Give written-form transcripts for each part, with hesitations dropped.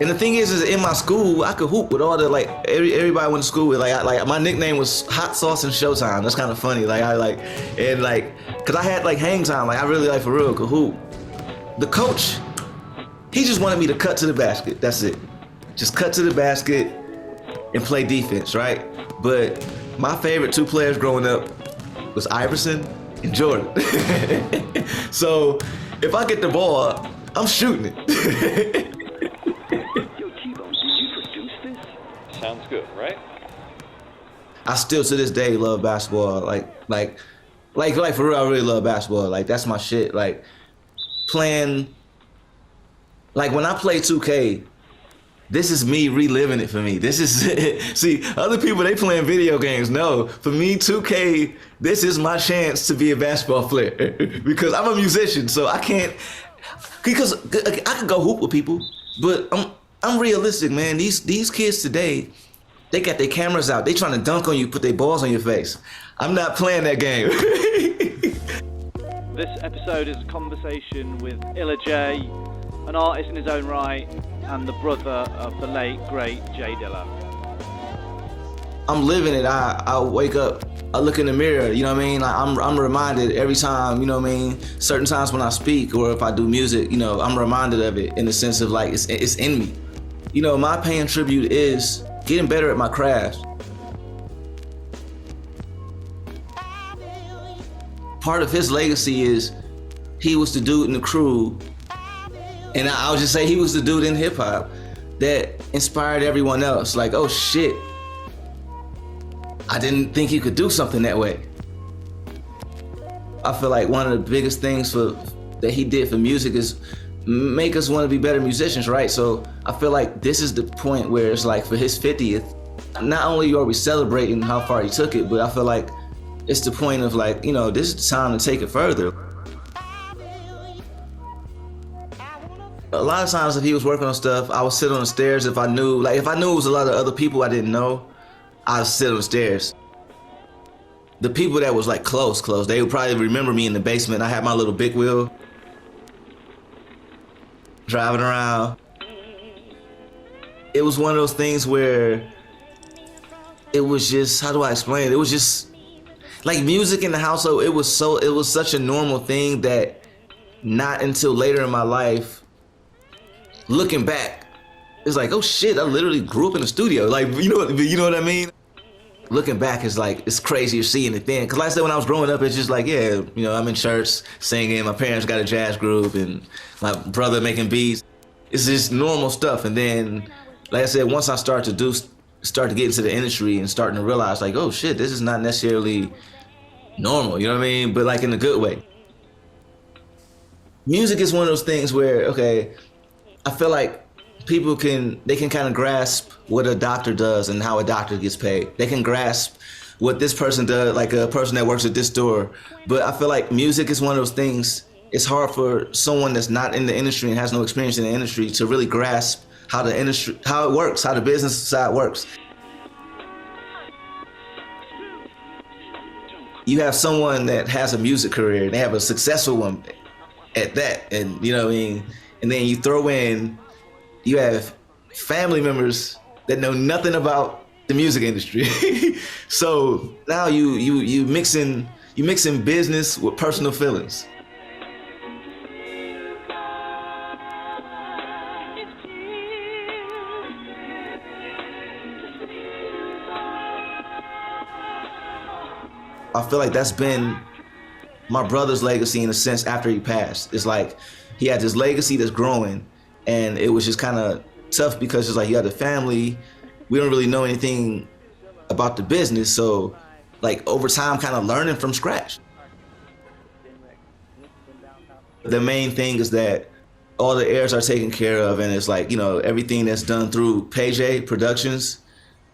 And the thing is in my school, I could hoop with all the, like, everybody went to school with, like my nickname was Hot Sauce and Showtime. That's kind of funny. Like, cause I had, like, hang time. Like, I really, like, for real, could hoop. The coach, he just wanted me to cut to the basket. That's it. Just cut to the basket and play defense, right? But my favorite two players growing up was Iverson and Jordan. So if I get the ball, I'm shooting it. Yo, Tbone, did you produce this? Sounds good, right? I still to this day love basketball. Like for real, I really love basketball. Like, that's my shit. Like, playing, like, when I play 2K, this is me reliving it for me. This is, see, other people, they playing video games. No, for me, 2K, this is my chance to be a basketball player. Because I'm a musician, so I can't, because I can go hoop with people, but I'm realistic, man. These kids today, they got their cameras out. They trying to dunk on you, put their balls on your face. I'm not playing that game. This episode is a conversation with Illa J, an artist in his own right, and the brother of the late, great J Dilla. I'm living it. I wake up, I look in the mirror, you know what I mean? Like, I'm reminded every time, you know what I mean? Certain times when I speak or if I do music, you know, I'm reminded of it in the sense of, like, it's in me. You know, my paying tribute is getting better at my craft. Part of his legacy is he was the dude in the crew, and I'll just say he was the dude in hip hop that inspired everyone else. Like, oh shit, I didn't think you could do something that way. I feel like one of the biggest things that he did for music is make us want to be better musicians, right? So I feel like this is the point where it's like for his 50th, not only are we celebrating how far he took it, but I feel like it's the point of, like, you know, this is the time to take it further. A lot of times if he was working on stuff, I would sit on the stairs if I knew it was a lot of other people I didn't know, I'd sit on the stairs. The people that was, like, close, they would probably remember me in the basement. I had my little big wheel, driving around. It was one of those things where it was just, how do I explain it? It was just, like, music in the household, it was such a normal thing that not until later in my life, looking back, it's like, oh shit, I literally grew up in the studio. Like, you know what I mean? Looking back is like, it's crazier seeing it then. Cause like I said, when I was growing up, it's just like, yeah, you know, I'm in church singing, my parents got a jazz group and my brother making beats. It's just normal stuff. And then, like I said, once I start to get into the industry and starting to realize, like, oh shit, this is not necessarily normal, you know what I mean? But, like, in a good way. Music is one of those things where, okay, I feel like people can kind of grasp what a doctor does and how a doctor gets paid. They can grasp what this person does, like a person that works at this store. But I feel like music is one of those things, it's hard for someone that's not in the industry and has no experience in the industry to really grasp how the industry, how it works, how the business side works. You have someone that has a music career, they have a successful one at that, and you know what I mean? And then you throw in, you have family members that know nothing about the music industry. So now you mixing business with personal feelings. I feel like that's been my brother's legacy in a sense after he passed. It's like he had this legacy that's growing, and it was just kind of tough because it's like you had a family, we don't really know anything about the business, so like over time kind of learning from scratch. The main thing is that all the heirs are taken care of, and it's like, you know, everything that's done through Tbone Productions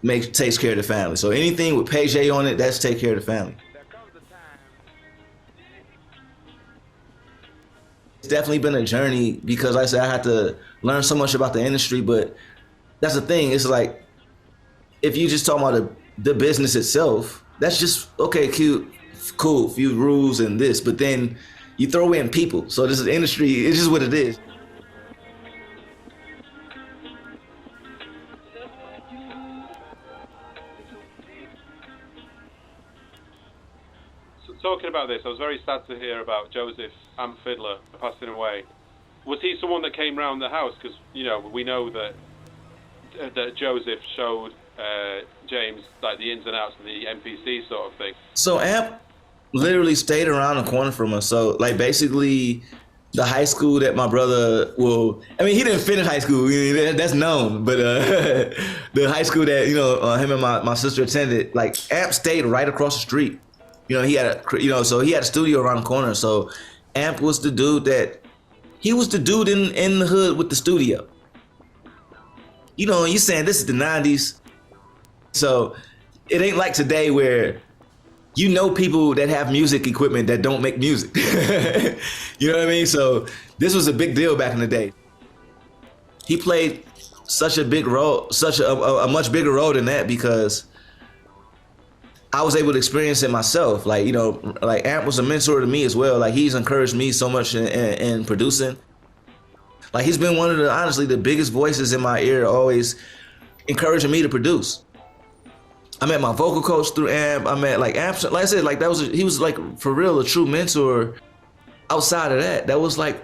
takes care of the family. So anything with Tbone on it, that's take care of the family. It's definitely been a journey because like I said, I had to learn so much about the industry, but that's the thing, it's like, if you just talk about the business itself, that's just, okay, cute, cool, few rules and this, but then you throw in people. So this is industry, it's just what it is. talking about this, I was very sad to hear about Joseph Amp Fiddler passing away. Was he someone that came round the house? Because, you know, we know that Joseph showed James like the ins and outs of the MPC sort of thing. So Amp literally stayed around the corner from us. So like basically the high school that my brother he didn't finish high school, that's known, but the high school that, him and my sister attended, like Amp stayed right across the street. He had so he had a studio around the corner. So Amp was the dude in the hood with the studio. You saying this is the 90s. So it ain't like today where people that have music equipment that don't make music. You know what I mean? So this was a big deal back in the day. He played such a big role, such a much bigger role than that, because I was able to experience it myself. Like, like Amp was a mentor to me as well. Like he's encouraged me so much in producing. Like he's been one of honestly, the biggest voices in my ear, always encouraging me to produce. I met my vocal coach through Amp. I met like Amp, like I said, like he was like for real a true mentor. Outside of that, that was like,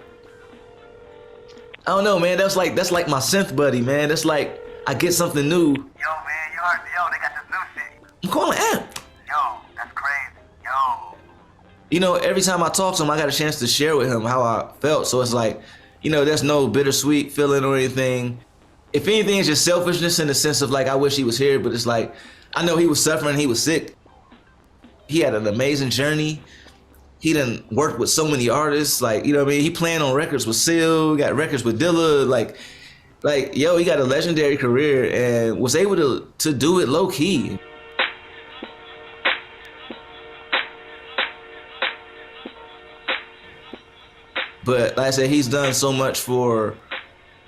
I don't know, man. That's like my synth buddy, man. That's like I get something new. Yo, man, they got this new shit. I'm calling Amp. Yo, that's crazy. Yo. Every time I talk to him, I got a chance to share with him how I felt. So it's like, there's no bittersweet feeling or anything. If anything, it's just selfishness in the sense of like, I wish he was here, but it's like, I know he was suffering, he was sick. He had an amazing journey. He done worked with so many artists, like, he playing on records with Seal, got records with Dilla, like, he got a legendary career and was able to do it low key. But like I said, he's done so much for,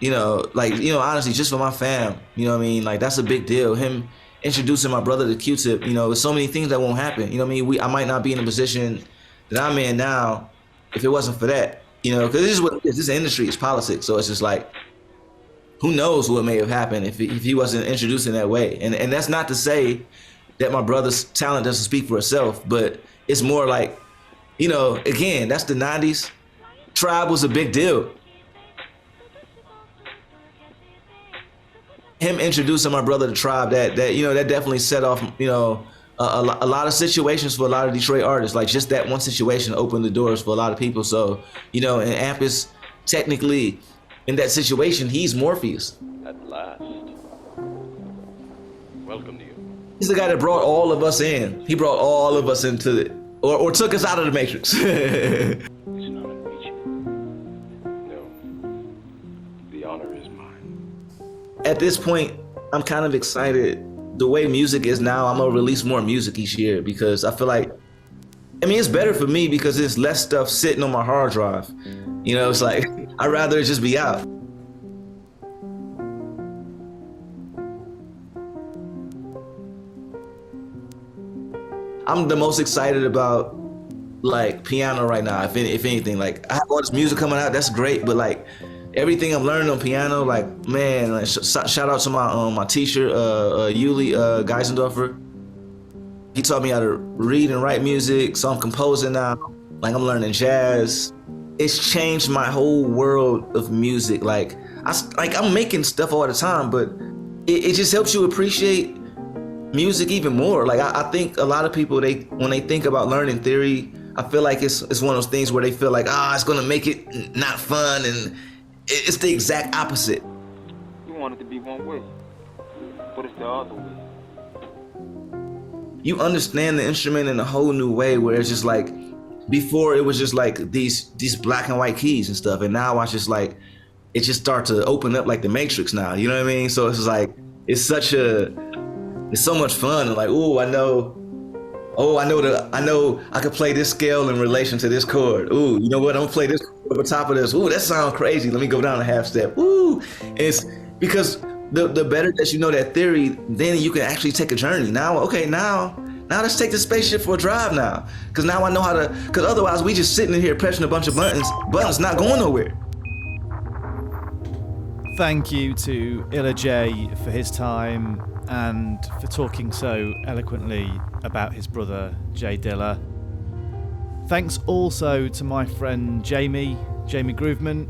honestly, just for my fam, like that's a big deal. Him introducing my brother to Q-Tip, there's so many things that won't happen. I might not be in the position that I'm in now if it wasn't for that, because this is what it is. This industry is politics. So it's just like, who knows what may have happened if he wasn't introduced in that way. And that's not to say that my brother's talent doesn't speak for itself, but it's more like, again, that's the 90s. Tribe was a big deal. Him introducing my brother to Tribe, that definitely set off, a lot of situations for a lot of Detroit artists. Like just that one situation opened the doors for a lot of people. So, and Amp is technically in that situation, he's Morpheus. At last. Welcome to you. He's the guy that brought all of us in. He brought all of us into it, or took us out of the Matrix. It's not unreachable. No. The honor is mine. At this point, I'm kind of excited. The way music is now, I'm gonna release more music each year because I feel like, it's better for me because there's less stuff sitting on my hard drive. It's like, I'd rather it just be out. I'm the most excited about like piano right now, if anything. Like I have all this music coming out, that's great, but like everything I'm learning on piano, like man, like, shout out to my teacher, Yuli Geisendorfer. He taught me how to read and write music, so I'm composing now. Like I'm learning jazz. It's changed my whole world of music. Like I'm making stuff all the time, but it just helps you appreciate music even more. Like I think a lot of people, when they think about learning theory, I feel like it's one of those things where they feel like, it's gonna make it not fun, and it's the exact opposite. You want it to be one way, but it's the other way. You understand the instrument in a whole new way, where it's just like, before it was just like these black and white keys and stuff, and now I just like, it just starts to open up like the Matrix now, you know what I mean? So it's like, it's so much fun, and like, I know I could play this scale in relation to this chord. Ooh, you know what? I'm gonna play this chord over top of this. Ooh, that sounds crazy. Let me go down a half step. Ooh, it's because the better that you know that theory, then you can actually take a journey. Now let's take the spaceship for a drive now. Cause now I know how to, cause otherwise we just sitting in here pressing a bunch of buttons not going nowhere. Thank you to Illa J for his time and for talking so eloquently about his brother, J Dilla. Thanks also to my friend Jamie Grooveman,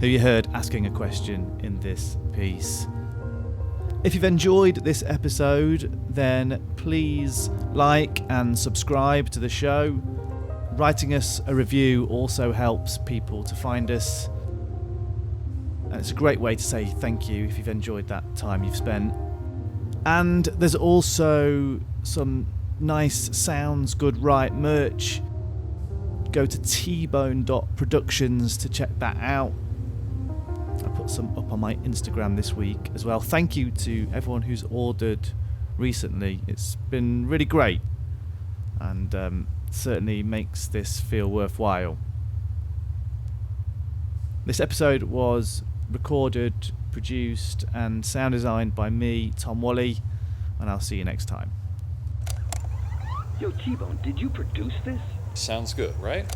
who you heard asking a question in this piece. If you've enjoyed this episode, then please like and subscribe to the show. Writing us a review also helps people to find us. And it's a great way to say thank you if you've enjoyed that time you've spent. And there's also some nice Sounds Good Right merch. Go to Tbone Productions to check that out. I put some up on my Instagram this week as well. Thank you to everyone who's ordered recently. It's been really great and certainly makes this feel worthwhile. This episode was recorded, produced and sound designed by me, Tom Whalley, and I'll see you next time. Yo, Tbone, did you produce this? Sounds good, right?